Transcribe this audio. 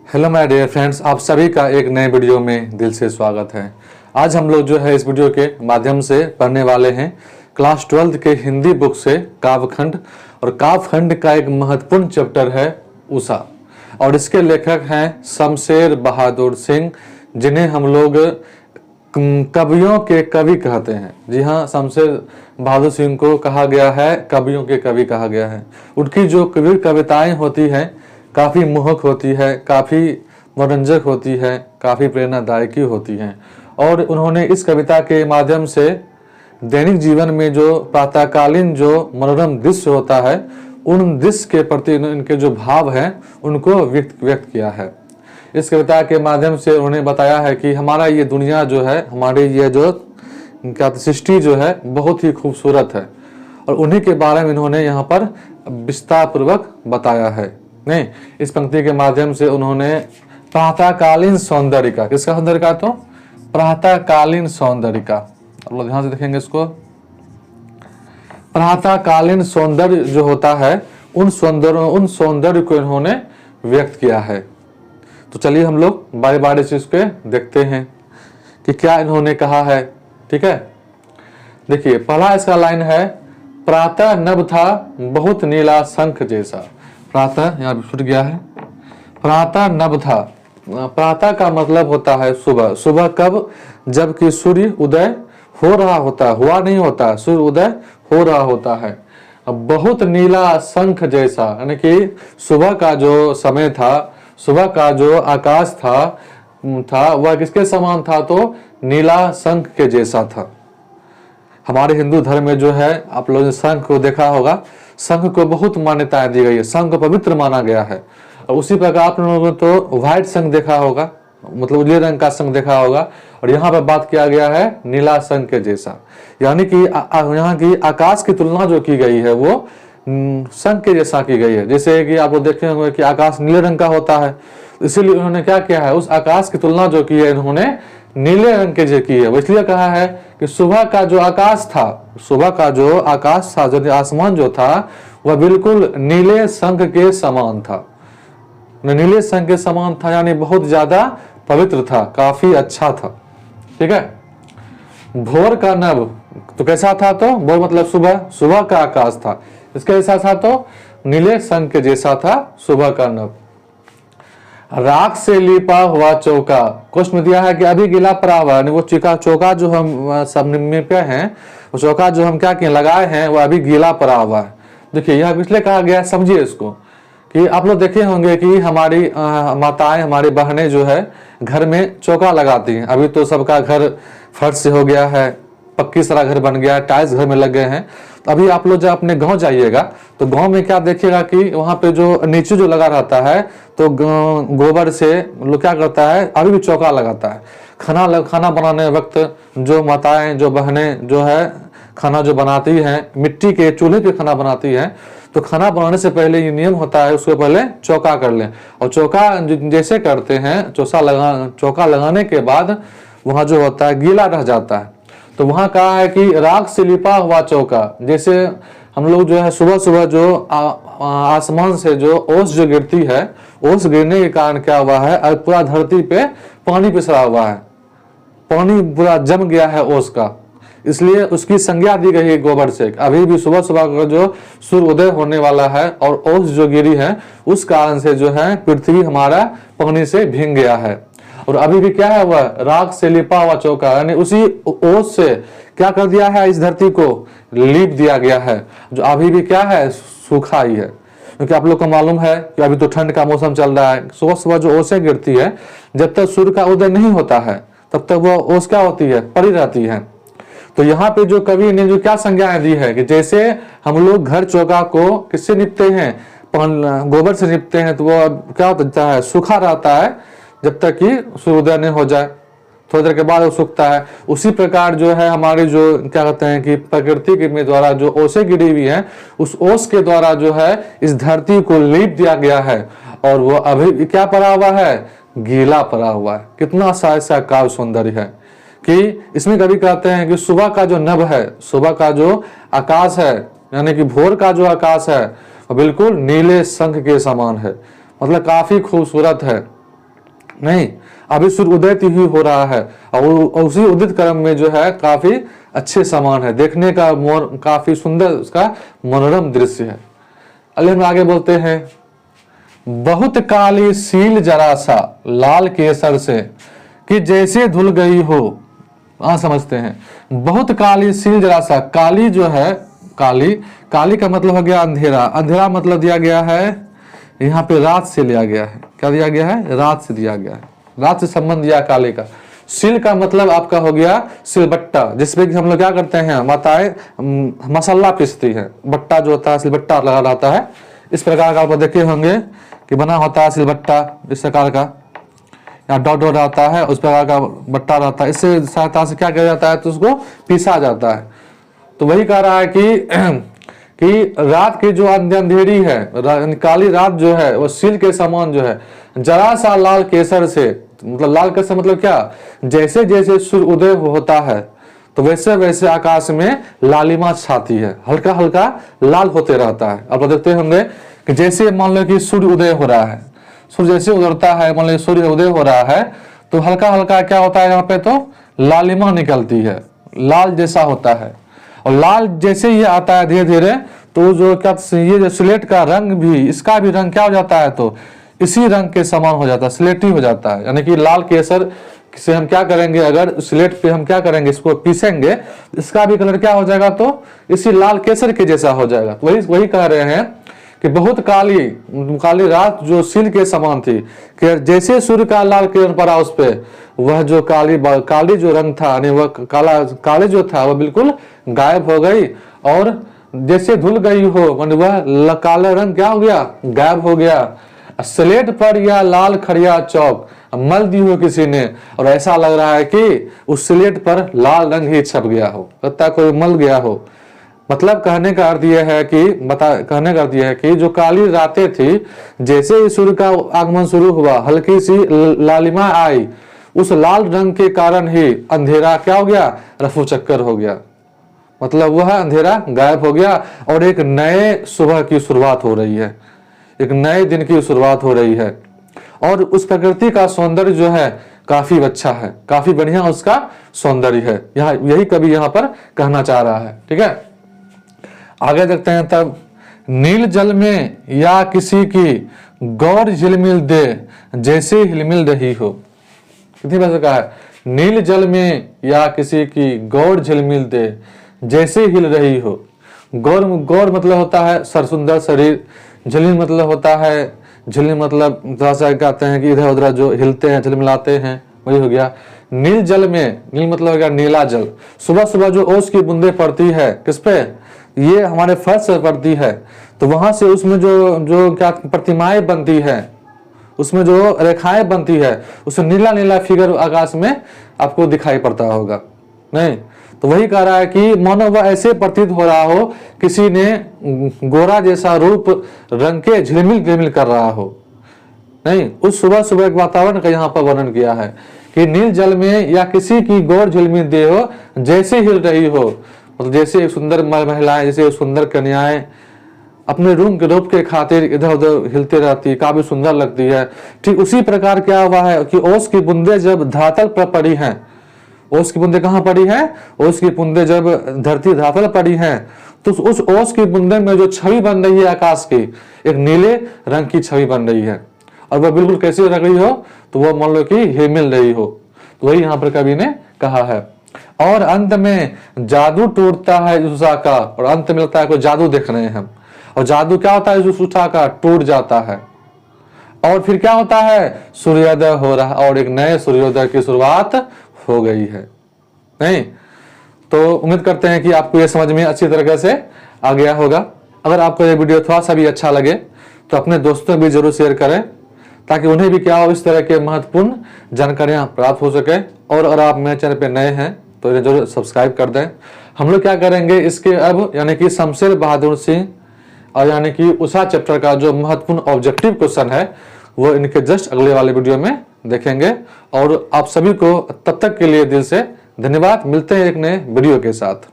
Hello my dear friends, आप सभी का एक नए वीडियो में दिल से स्वागत है। आज हम लोग जो है इस वीडियो के माध्यम से पढ़ने वाले हैं क्लास 12th के हिंदी बुक से काव्यखंड। और काव्यखंड का एक महत्वपूर्ण चैप्टर है उषा, और इसके लेखक हैं शमशेर बहादुर सिंह, जिन्हें हम लोग कवियों के कवि कहते हैं। जी हाँ, शमशेर बहादुर सिंह को कहा गया है कवियों के कवि कहा गया है। उनकी जो कविताएं होती हैं काफ़ी मोहक होती है, काफ़ी मनोरंजक होती है, काफ़ी प्रेरणादायकी होती हैं। और उन्होंने इस कविता के माध्यम से दैनिक जीवन में जो प्रातःकालीन जो मनोरम दृश्य होता है, उन दृश्य के प्रति इनके जो भाव हैं उनको व्यक्त किया है। इस कविता के माध्यम से उन्होंने बताया है कि हमारा ये दुनिया जो है, हमारी ये जो सृष्टि जो है बहुत ही खूबसूरत है, और उन्हीं के बारे में इन्होंने यहाँ पर विस्तार पूर्वक बताया है। नहीं, इस पंक्ति के माध्यम से उन्होंने प्रातःकालीन सौंदर्य का, किसका सौंदर्य का, तो प्रातःकालीन सौंदर्य का, आप लोग ध्यान से देखेंगे इसको। प्रातःकालीन सौंदर्य जो होता है उन सौंदर्य को इन्होंने व्यक्त किया है। तो चलिए हम लोग बारी बारी से इसके देखते हैं कि क्या इन्होंने कहा है। ठीक है, देखिए पहला इसका लाइन है, प्रातः नभ था बहुत नीला शंख जैसा। प्रातः यहाँ छूट गया है, प्रातः नभ था। प्रातः का मतलब होता है सुबह। सुबह कब? जबकि सूर्य उदय हो रहा होता है, हुआ नहीं होता, सूर्य उदय हो रहा होता है। अब बहुत नीला शंख जैसा, यानी कि सुबह का जो समय था, सुबह का जो आकाश था वह किसके समान था? तो नीला शंख के जैसा था। हमारे हिंदू धर्म में जो है, आप लोगों ने शंख को देखा होगा, शंख को बहुत मान्यताएं दी गई है, शंख को पवित्र माना गया है। और उसी प्रकार आप लोगों ने तो व्हाइट शंख देखा होगा, मतलब उजले रंग का शंख देखा होगा, और यहाँ पर बात किया गया है नीला शंख के जैसा, यानी कि यहाँ की आकाश की तुलना जो की गई है वो शंख के जैसा की गई है। जैसे कि आप लोग देखे होंगे कि आकाश नीले रंग का होता है, इसीलिए उन्होंने क्या किया है, उस आकाश की तुलना जो की है इन्होंने नीले रंग के जो की है। वो इसलिए कहा है कि सुबह का जो आकाश था, सुबह का जो आकाश था, जो आसमान जो था, वह बिल्कुल नीले शंख के समान था। नीले शंख के समान था, यानी बहुत ज्यादा पवित्र था, काफी अच्छा था। ठीक है, भोर का नभ तो कैसा था? तो भोर मतलब सुबह, सुबह का आकाश था, इसके जैसा था, तो नीले शंख के जैसा था सुबह का नभ। राख से लिपा हुआ चौका, क्वेश्चन में दिया है कि अभी गीला पड़ा हुआ है, वो चौका जो हम सब में पे हैं, वो चौका जो हम क्या किए लगाए हैं वो अभी गीला पड़ा हुआ है। देखिए यहाँ इसलिए कहा गया है, समझिए इसको, कि आप लोग देखे होंगे कि हमारी माताएं, हमारी बहनें जो है घर में चौका लगाती हैं। अभी तो सबका घर फर्श से हो गया है, पक्की सारा घर बन गया है, टाइल्स घर में लग गए हैं। तो अभी आप लोग जब अपने गांव जाइएगा तो गांव में क्या देखिएगा कि वहां पे जो नीचे जो लगा रहता है, तो गोबर से लोग क्या करता है, अभी भी चौका लगाता है। खाना बनाने वक्त जो माताएं, जो बहनें जो है खाना जो बनाती हैं, मिट्टी के चूल्हे पे खाना बनाती हैं, तो खाना बनाने से पहले ये नियम होता है, उसको पहले चौका कर लें। और चौका जैसे करते हैं, चौका लगाने के बाद वहां जो होता है गीला रह जाता है। तो वहां कहा है कि राख से लिपा हुआ चौका, जैसे हम लोग जो है सुबह सुबह जो आसमान से जो ओस जो गिरती है, ओस गिरने के कारण क्या हुआ है, पूरा धरती पे पानी पिसरा हुआ है, पानी पूरा जम गया है ओस का, इसलिए उसकी संज्ञा दी गई है गोबर से। अभी भी सुबह सुबह का जो सूर्य उदय होने वाला है और ओस जो गिरी है, उस कारण से जो है पृथ्वी हमारा पानी से भीग गया है। और अभी भी क्या है, वह राख से लिपा हुआ चौका, यानी उसी ओस से क्या कर दिया है, इस धरती को लीप दिया गया है, जो अभी भी क्या है, सूखा ही है। क्योंकि आप लोग को मालूम है कि अभी तो ठंड का मौसम चल रहा है, सुबह सुबह जो ओसें गिरती है, जब तक सूर्य का उदय नहीं होता है तब तक वो ओस क्या होती है, पड़ी रहती है। तो यहाँ पे जो कवि ने जो क्या संज्ञाएं दी है कि जैसे हम लोग घर चौका को किससे निपते हैं, गोबर से निपते हैं, तो वो क्या होता है, सूखा रहता है जब तक कि सूर्योदय नहीं हो जाए, थोड़ी देर के बाद वो सूखता है। उसी प्रकार जो है हमारी जो क्या कहते हैं कि प्रकृति के द्वारा जो ओसें गिरी हुई हैं, उस ओस के द्वारा जो है इस धरती को लीप दिया गया है, और वो अभी क्या पड़ा हुआ है, गीला पड़ा हुआ है। कितना सा ऐसा काव्य सौंदर्य है कि इसमें कभी कहते हैं कि सुबह का जो नभ है, सुबह का जो आकाश है, यानी कि भोर का जो आकाश है, बिल्कुल नीले शंख के समान है, मतलब काफी खूबसूरत है। नहीं, अभी सूर्य उदय ही हो रहा है और उसी उदित क्रम में जो है काफी अच्छे सामान है, देखने का काफी सुंदर उसका मनोरम दृश्य है। अगले हम आगे बोलते हैं, बहुत काली सील जरा सा लाल केसर से कि जैसे धुल गई हो। समझते हैं, बहुत काली सील जरा सा, काली जो है, काली, काली का मतलब हो गया अंधेरा, अंधेरा मतलब दिया गया है यहाँ पे रात से लिया गया है। क्या दिया गया है? रात से दिया गया है, रात से संबंध दिया काले का। सिल का मतलब आपका हो गया सिलबट्टा, जिसमें कि हम लोग क्या करते हैं, माताएं मसाला पीसती है, बट्टा जो होता है सिलबट्टा लगा रहता है, इस प्रकार का आप देखे होंगे कि बना होता है सिलबट्टा इस प्रकार का, या डॉट डॉट आता है उस प्रकार का बट्टा रहता है, इससे सहायता से क्या किया जाता है तो उसको पीसा जाता है। तो वही कह रहा है कि रात की जो अंधेरी है, काली रात जो है वो सील के समान जो है, जरा सा लाल केसर से, मतलब लाल केसर मतलब क्या, जैसे जैसे सूर्य उदय होता है तो वैसे वैसे आकाश में लालिमा छाती है, हल्का हल्का लाल होते रहता है। आप देखते होंगे कि जैसे मान लो कि सूर्य उदय हो रहा है, सूर्य जैसे उदयता है, मान लो सूर्य उदय हो रहा है तो हल्का हल्का क्या होता है यहाँ पे, तो लालिमा निकलती है, लाल जैसा होता है। और लाल जैसे ही आता है धीरे धीरे तो जो क्या, ये जो स्लेट का रंग भी, इसका भी रंग क्या हो जाता है, तो इसी रंग के समान हो जाता है, स्लेटी हो जाता है। यानी कि लाल केसर से हम क्या करेंगे, अगर स्लेट पे हम क्या करेंगे, इसको पीसेंगे, इसका भी कलर क्या हो जाएगा, तो इसी लाल केसर के जैसा हो जाएगा। वही कह रहे हैं कि बहुत काली रात जो सील के समान थी, कि जैसे सूर्य का लाल किरण पड़ा उस पे, वह जो काली जो रंग था, यानी वह काले जो था वह बिल्कुल गायब हो गई, और जैसे धुल गई हो, माने वह काला रंग क्या हो गया, गायब हो गया। स्लेट पर या लाल खड़िया चौक मल दी हो किसी ने, और ऐसा लग रहा है कि उस स्लेट पर लाल रंग ही छप गया हो, लगता है कोई मल गया हो। मतलब कहने का अर्थ यह है कि जो काली रातें थी, जैसे ही सूर्य का आगमन शुरू हुआ, हल्की सी लालिमा आई, उस लाल रंग के कारण ही अंधेरा क्या हो गया, रफू चक्कर हो गया, मतलब वह अंधेरा गायब हो गया और एक नए सुबह की शुरुआत हो रही है, एक नए दिन की शुरुआत हो रही है। और उस प्रकृति का सौंदर्य जो है काफी अच्छा है, काफी बढ़िया उसका सौंदर्य है, यहाँ यही कवि यहाँ पर कहना चाह रहा है। ठीक है, आगे देखते हैं। तब नील जल में या किसी की गौर झिलमिल दे जैसे हिलमिल रही हो। कितनी बार कहा है, नील जल में या किसी की गौर झिलमिल दे जैसे हिल रही हो। गौर मतलब होता है सरसुंदर शरीर, झिलमिल मतलब होता है, झिलमिल मतलब थोड़ा सा कहते हैं कि इधर उधर जो हिलते हैं, झिलमिलाते हैं, वही हो गया। नील जल में, नील मतलब हो गया नीला जल। सुबह सुबह जो ओस की बूंदें पड़ती है किस पे, ये हमारे फर्श पर पड़ती है, तो वहां से उसमें जो क्या प्रतिमाएं बनती है, उसमें जो रेखाएं बनती है, उसमें नीला नीला फिगर आकाश में आपको दिखाई पड़ता होगा। नहीं तो वही कह रहा है कि मानो वह ऐसे प्रतीत हो रहा हो किसी ने गोरा जैसा रूप रंग के झिलमिल कर रहा हो। नहीं, उस सुबह सुबह के वातावरण का यहाँ पर वर्णन किया है कि नील जल में या किसी की गौर झिलमिल दे हो जैसे हिल रही हो, मतलब जैसे सुंदर महिलाएं, जैसे सुंदर कन्याएं अपने रूप के खातिर इधर उधर हिलते रहती, काफी सुंदर लगती है। ठीक उसी प्रकार क्या हुआ है कि ओस की बूंदे जब धरातल पर पड़ी हैं, ओस की बूंदे कहाँ पड़ी है, ओस की बूंदे जब धरती धरातल पड़ी हैं, तो उस ओस की बूंदे में जो छवि बन रही है आकाश की, एक नीले रंग की छवि बन रही है, और वह बिल्कुल कैसी लग रही हो, तो वह मान लो कि हिलमिल रही हो। तो वही यहाँ पर कवि ने कहा है। और अंत में जादू टूटता है इस उषा का, और अंत में लगता है कोई जादू देख रहे हैं हम, और जादू क्या होता है, इस उषा का टूट जाता है, और फिर क्या होता है, सूर्योदय हो रहा, और एक नए सूर्योदय की शुरुआत हो गई है। नहीं तो उम्मीद करते हैं कि आपको यह समझ में अच्छी तरीके से आ गया होगा। अगर आपको यह वीडियो थोड़ा सा भी अच्छा लगे तो अपने दोस्तों भी जरूर शेयर करें, ताकि उन्हें भी क्या हो, इस तरह के महत्वपूर्ण जानकारियां प्राप्त हो सके। और अगर आप मेरे चैनल पे नए हैं तो इन्हें जरूर सब्सक्राइब कर दें। हम लोग क्या करेंगे इसके अब, यानी कि शमशेर बहादुर सिंह और यानी कि उषा चैप्टर का जो महत्वपूर्ण ऑब्जेक्टिव क्वेश्चन है वो इनके जस्ट अगले वाले वीडियो में देखेंगे। और आप सभी को तब तक के लिए दिल से धन्यवाद। मिलते हैं एक नए वीडियो के साथ।